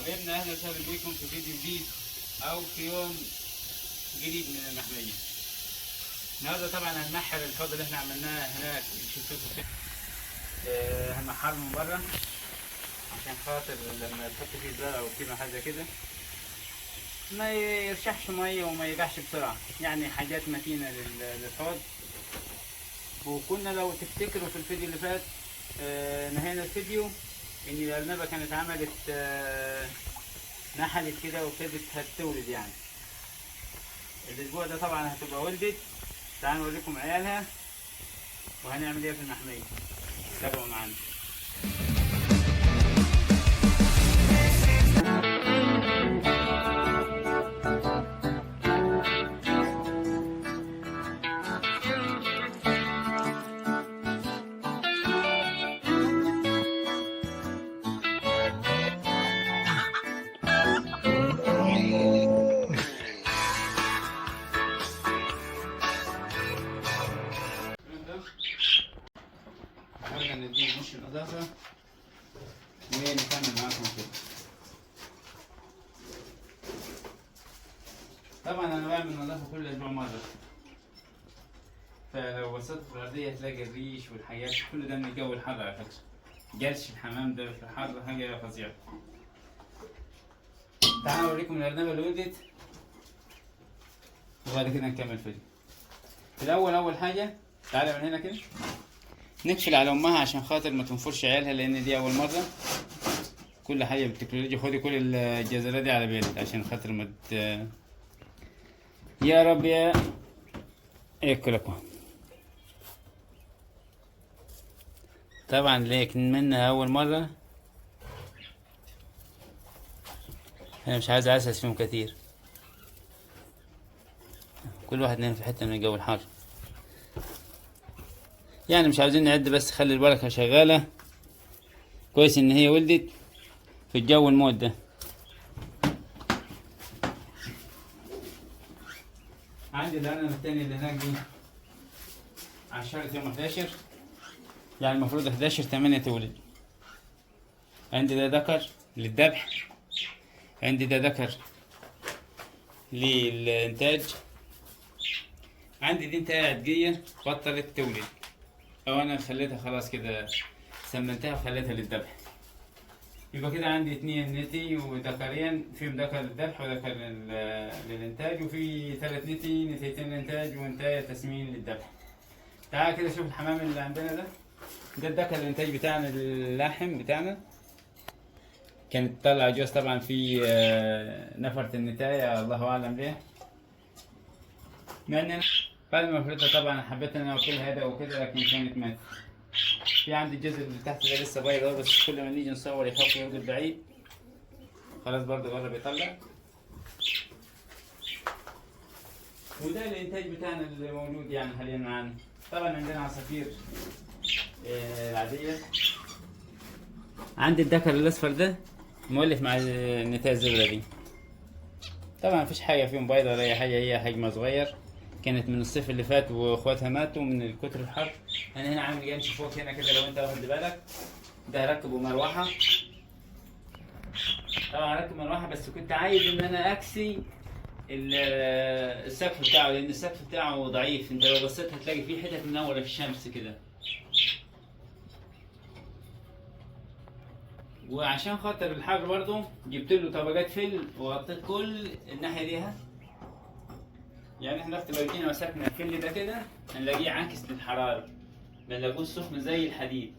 حبايبنا اهلا وسهلا بيكم في فيديو جديد او في يوم جديد من المحمية. النهارده طبعا هنمحر الفضل اللي احنا عملناه هناك اللي شفتوه كده. هنمحره من بره عشان خاطر لما تحط فيه زرع او كده حاجه كده ما يرشحش ميه وما يباحش بسرعه، يعني حاجات متينه للحوض. وكنا لو تفتكروا في الفيديو اللي فات نهينا الفيديو ان الارنبه كانت عملت نحلت كده وابتدت هتولد. يعني الاسبوع ده طبعا هتبقى ولدت. تعالوا نوريكم عيالها وهنعمل ايه في المحمية. تابعوا معانا. حاولنا نديه نص الإضافة ونكمل معاكم كده. طبعا أنا بعمل نظافة كل أسبوع مرة، فلو بصيت في الأرضية هتلاقي الريش والحاجات كل ده من الجو الحر. على فكرة جلش الحمام ده في الحر حاجة فظيعة. تعالوا أوريكم الأرنبة اللي ولدت وبعد كده نكمل فيديو. في الأول أول حاجة تعالى من هنا كده نقفل على امها عشان خاطر ما تنفرش عيالها، لان دي اول مره. كل حاجه بالتكنولوجيا. خدي كل الجزرة دي على بالك عشان خاطر ما يا رب يا ياكلكم. طبعا ليك منها اول مره انا مش عايز اسس فيهم كتير. كل واحد نايم في حته من الجو الحار، يعني مش عاوزين نعد، بس خلي البركة شغالة. كويس ان هي ولدت في الجو الموت ده. عندي الأرنب التاني اللي هناك دي عشرة يوم 11، يعني المفروض 11/8 تولد. عندي ده ذكر للذبح، عندي ده ذكر للإنتاج، عندي دي انتهى عدقية بطلت تولد، او انا خليتها خلاص كده سمنتها وخليتها للذبح. يبقى كده عندي 2 نتي وذكرين، فيهم ذكر للذبح وذكر للانتاج، وفي 3 نتيتين للانتاج وانتاية تسمين للذبح. تعال كده شوف الحمام اللي عندنا ده الذكر الانتاج بتاعنا، اللحم بتاعنا. كانت طالعة جوز طبعا في نفرة النتاية الله اعلم ليه. مع ان بعد ما فريتها طبعا حبيت ان انا اكلها هذا وكده، لكن كانت ماتت. في عندي الجزء اللي تحت ده لسه بيض، بس كل ما نيجي نصور يخاف يوجد بعيد. خلاص برضه قرب يطلع. وده الانتاج بتاعنا اللي موجود يعني حاليا معانا. طبعا عندنا عصافير العادية. عندي الذكر الاصفر ده مولف مع النتاية الزبرة دي. طبعا مفيش حاجة فيهم بيضة ولا اي حاجة، هي حجمها صغير. كانت من الصيف اللي فات واخواتها ماتوا من كتر الحر. انا هنا عامل جنش فوق هنا كده لو انت واخد بالك، ده هركبه مروحه. طبعا هركب مروحه، بس كنت عايز ان انا اكسي السقف بتاعه، لان السقف بتاعه ضعيف. انت لو بصيت هتلاقي فيه حتت منوره في الشمس كده. وعشان خاطر الحر برضه جبت له طبقات فل وغطيت كل الناحيه ليها. يعني احنا رحت لو جينا مسكنا الفل ده كده هنلاقيه عاكس للحراره، ما نلاقوش سخن زي الحديد.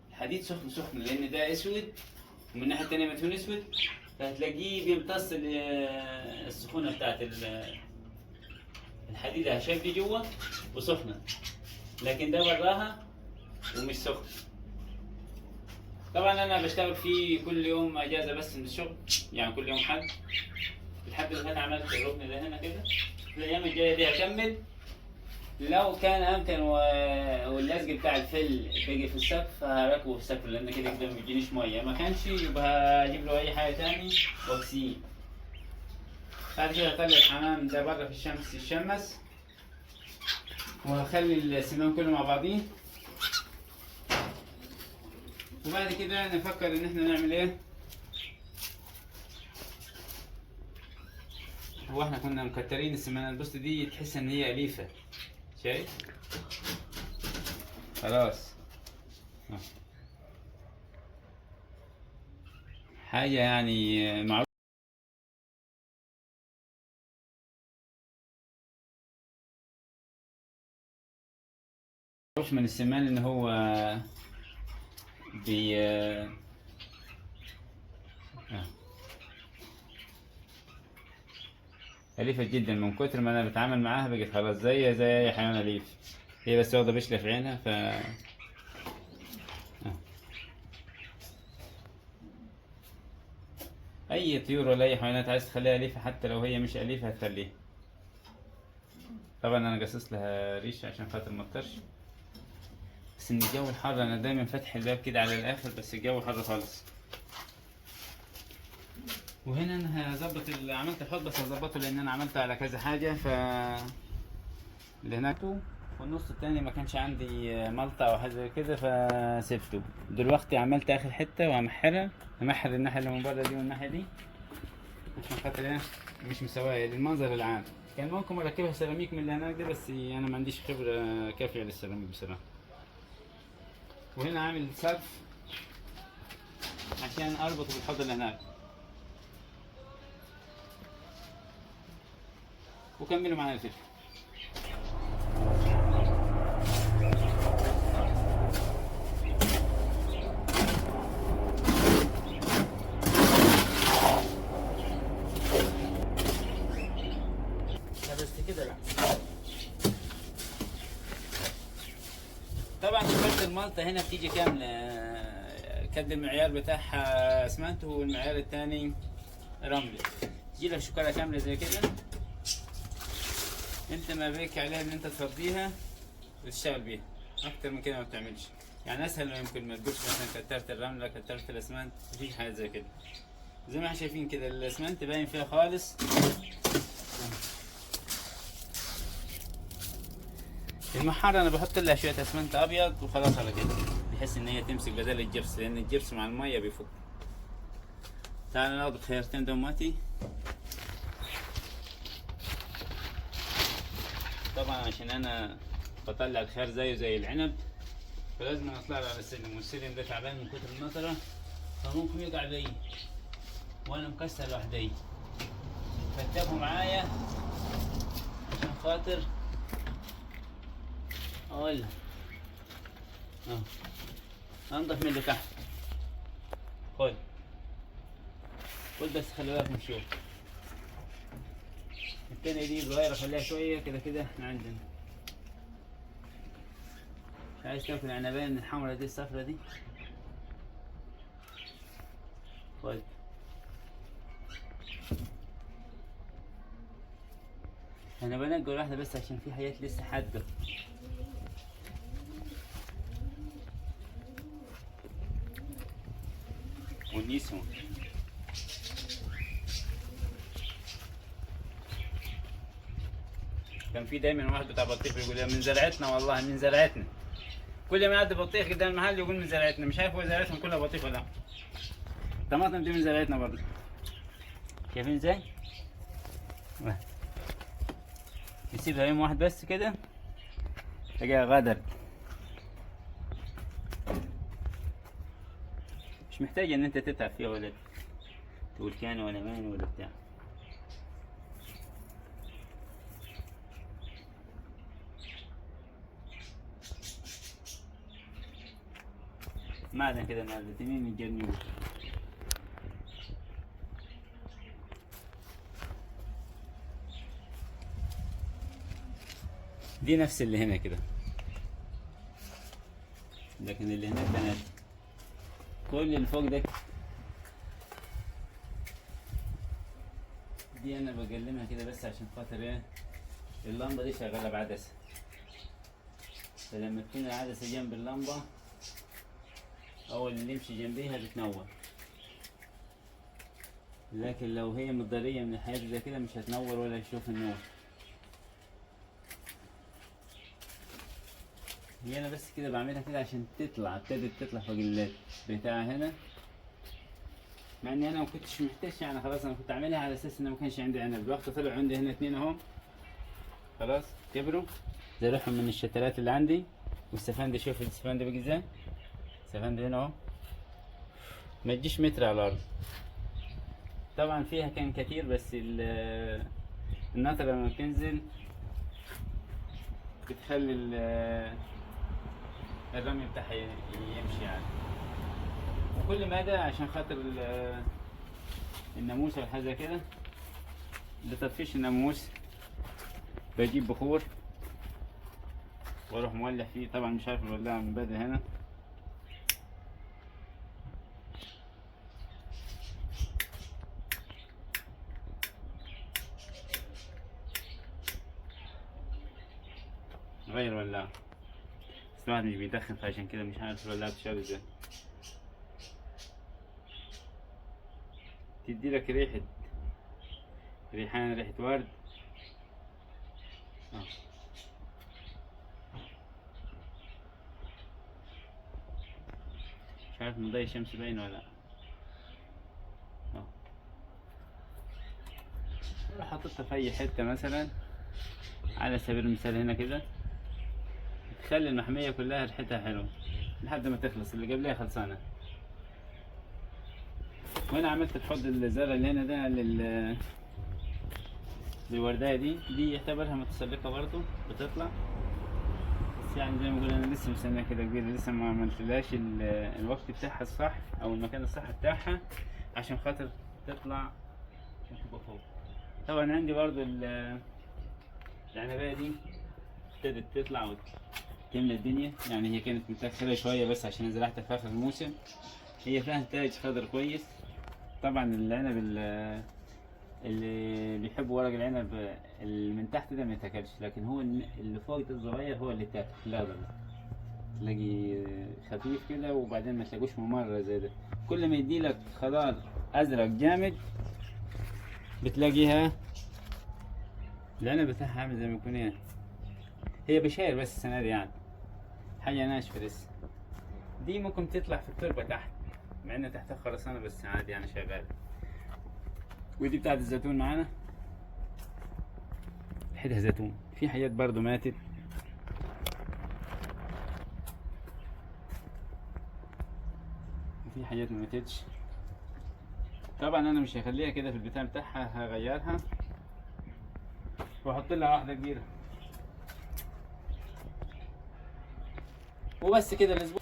الحديد سخن لان ده اسود ومن الناحيه التانيه مدهون اسود، فهتلاقيه بيمتص السخونه بتاعت الحديد. شايف دي جوه وسخنه، لكن ده براها ومش سخن. طبعا انا بشتغل فيه كل يوم اجازه بس من الشغل، يعني كل يوم حد. الحد اللي انا عملت الركن ده هنا كده. الايام الجايه دي هكمل. لو كان امكن واللزق بتاع الفل بيجي في السقف هركبه في السقف، لان كده ما بيجينيش ميه. ما كانش يبقى اجيب له اي حاجه تاني واكسيه. بعد كده هخلي الحمام ده بره في الشمس يتشمس، وهخلي السمان كله مع بعضيه. وبعد كده نفكر ان احنا نعمل ايه. هو احنا كنا مكترين السمانة البوست دي، تحس ان هي اليفة. شايف؟ خلاص. حاجة يعني معروف من السمان ان هو بي أليفة جدا. من كتر ما أنا بتعامل معاها بقت خلاص زي أي حيوان أليف. هي بس واخدة بشلة في عينها أي طيور ولا أي حيوانات عايز تخليها أليفة، حتى لو هي مش أليفة هتخليها. طبعا أنا قصص لها ريش عشان خاطر ما تطرش، بس إن الجو الحر أنا دايما فاتح الباب كده على الآخر، بس الجو حر خالص. وهنا أنا هظبط عملت الحوض، بس هظبطه لأن أنا عملته على كذا حاجة. اللي هناك والنص التاني ما كانش عندي ملطة او حاجه زي كده فسبته. دلوقتي عملت اخر حته وهمحرها، همحر الناحيه اللي من بره دي والناحيه دي عشان خاطر ايه مش مسوايه للمنظر العام. كان ممكن اركبها سيراميك من اللي هناك ده، بس انا ما عنديش خبره كافيه للسيراميك بصراحه. وهنا عامل سقف عشان اربطه بالحوض اللي هناك، وكملوا معايا الفيديو. بس كده لا. طبعا شكارة المالطة هنا بتيجي كاملة، كد المعيار بتاعها اسمنت والمعيار التاني رمل. تجي لك شكارة كاملة زي كده، انت ما بيك عليها ان انت تفضيها وتشتغل بيها. اكتر من كده ما بتعملش، يعني اسهل ما يمكن. ما تقولش مثلا كترت الرملة كترت الاسمنت، مفيش حاجة زي كده. زي ما احنا شايفين كده الاسمنت باين فيها خالص. المحارة انا بحط لها شوية اسمنت ابيض وخلاص على كده، بحيث ان هي تمسك بدل الجبس، لان الجبس مع المية بيفك. تعال ناخد خيارتين دوماتي. طبعا عشان انا بطلع الخيار زيه زي العنب، فلازم اطلع له على السلم، والسلم ده تعبان من كتر المطرة، فممكن يقع بي وانا مكسر لوحدي. فتابوا معايا عشان خاطر اقول انضف من اللي تحت. خد بس خلي بالك من الشوك. التانية دي صغيرة خليها شوية كده كده. احنا عندنا عايز تاكل عنبان الحمرا دي الصفرا دي، خد. انا بنقي واحدة بس عشان في حاجات لسه حادة. والنيسون كان في دايما واحد بتاع بطيخ بيقول من زرعتنا، والله من زرعتنا. كل ما يعدي بطيخ قدام المحل يقول من زرعتنا. مش عارف هو زرعتهم كلها بطيخ ولا لا. الطماطم دي من زرعتنا برضه. شايفين ازاي؟ نسيبها يوم واحد بس كده تلاقيها غدرت. مش محتاجة ان انت تتعب فيها ولا تقول كان ولا مان ولا بتاع. معدن كده معدتين من الجرنيول. دي نفس اللي هنا كده، لكن اللي هناك بنات. كل اللي فوق ده دي انا بقلمها كده بس عشان خاطر ايه، اللمبه دي شغاله بعدسه، فلما تكون العدسه جنب اللمبه او اللي يمشي جنبيها بتنور. لكن لو هي متضريه من الحاجات زي كده مش هتنور ولا تشوف النور. هي انا بس كده بعملها كده عشان تطلع، ابتدت تطلع فوق الليد بتاعها هنا مع اني انا ما كنتش محتاج يعني، خلاص انا كنت اعملها على اساس انه ما كانش عندي عنب. الوقت طلع عندي هنا اتنين اهم، خلاص كبروا، زرعهم من الشتلات اللي عندي. والسفندي، شوف السفندي بقى ازاي، السفندي هنا اهو ما تجيش متر على الارض. طبعا فيها كان كتير، بس النطرة لما بتنزل بتخلي الرمي بتاعها يمشي يعني. وكل ما ده عشان خاطر الناموس او حاجه زي كده، لتطفيش الناموس بجيب بخور واروح مولع فيه. طبعا مش عارف الولاعة من بدري هنا. غير ولاعة، بس الواحد مش بيدخن، فعشان كده مش عارف الولاعة بتشتغل ازاي. تديلك ريحة ريحان، ريحة ورد. مش عارف مضي الشمس باين ولا لا. حطيتها في اي حتة مثلا، على سبيل المثال هنا كده، تخلي المحمية كلها ريحتها حلوة لحد ما تخلص، اللي قبلها خلصانة. وانا عملت الحوض الزرع اللي هنا ده للوردية دي يعتبرها متسلقة برضه بتطلع، بس يعني زي ما بقول انا لسه مستنيها كده كبيرة، لسه ما عملتلهاش الوقت بتاعها الصح او المكان الصح بتاعها عشان خاطر تطلع عشان تبقى فوق. طبعا عندي برضه العنباية دي ابتدت تطلع وتملى الدنيا. يعني هي كانت متأخرة شوية بس عشان زرعتها في آخر الموسم. هي فيها نتائج خضر كويس. طبعا العنب اللي بيحبوا ورق العنب اللي من تحت ده ما يتاكلش، لكن هو اللي فوق ده الصغير هو اللي يتاكل. لا تلاقي خفيف كده، وبعدين ما تلاقوش ممرر زي ده. كل ما يديلك خضار ازرق جامد بتلاقيها العنب بتاعها عامل زي ما يكون ايه، هي بشاير بس السنة دي يعني حاجة ناشفة لسه. دي ممكن تطلع في التربة تحت، مع ان تحتها خرسانة بس عادي يعني شغالة. ودي بتاعت الزيتون معانا، ريحتها زيتون. في حاجات برضو ماتت، وفي حاجات ما ماتتش. طبعا انا مش هخليها كده في البتاع بتاعها، هغيرها واحط لها واحدة كبيرة وبس كده. الاسبوع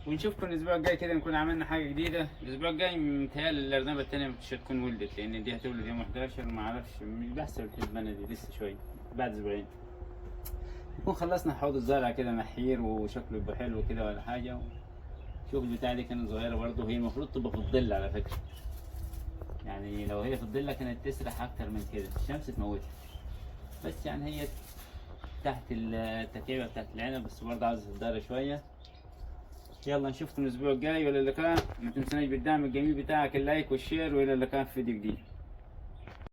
ونشوفكم الاسبوع الجاي كده نكون عملنا حاجه جديده. الاسبوع الجاي متهيألي الارنبه التانية مش هتكون ولدت، لان دي هتولد يوم 11. ما اعرفش، مش بحسب الحسبانه دي لسه شويه، بعد اسبوعين نكون خلصنا حوض الزرع كده محير وشكله يبقى حلو كده ولا حاجه. شوف البتاعه دي كانت صغيره برضه، هي المفروض تبقى في الظل على فكره. يعني لو هي في الظل كانت تسرح اكتر من كده، الشمس تموتها. بس يعني هي تحت التكعيبه بتاعت العنب، بس برضه عاوزه تتدارى شويه. يلا نشوفكم الاسبوع الجاي، والى اللقاء. ما تنسوناش بالدعم الجميل بتاعك، اللايك والشير، والى اللقاء في فيديو جديد.